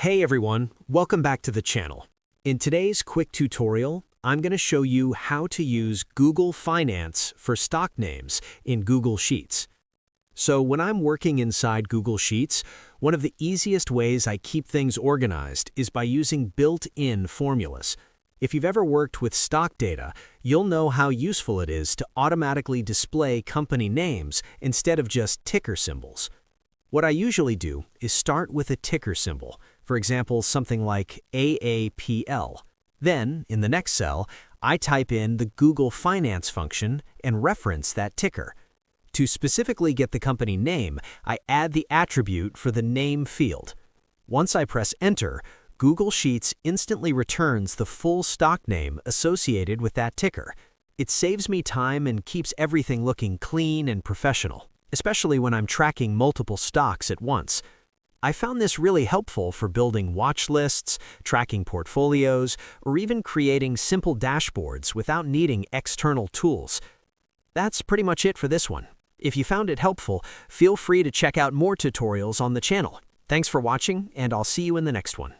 Hey everyone, welcome back to the channel. In today's quick tutorial, I'm going to show you how to use Google Finance for stock names in Google Sheets. So when I'm working inside Google Sheets, one of the easiest ways I keep things organized is by using built-in formulas. If you've ever worked with stock data, you'll know how useful it is to automatically display company names instead of just ticker symbols. What I usually do is start with a ticker symbol, for example, something like AAPL. Then, in the next cell, I type in the Google Finance function and reference that ticker. To specifically get the company name, I add the attribute for the name field. Once I press Enter, Google Sheets instantly returns the full stock name associated with that ticker. It saves me time and keeps everything looking clean and professional, especially when I'm tracking multiple stocks at once. I found this really helpful for building watch lists, tracking portfolios, or even creating simple dashboards without needing external tools. That's pretty much it for this one. If you found it helpful, feel free to check out more tutorials on the channel. Thanks for watching, and I'll see you in the next one.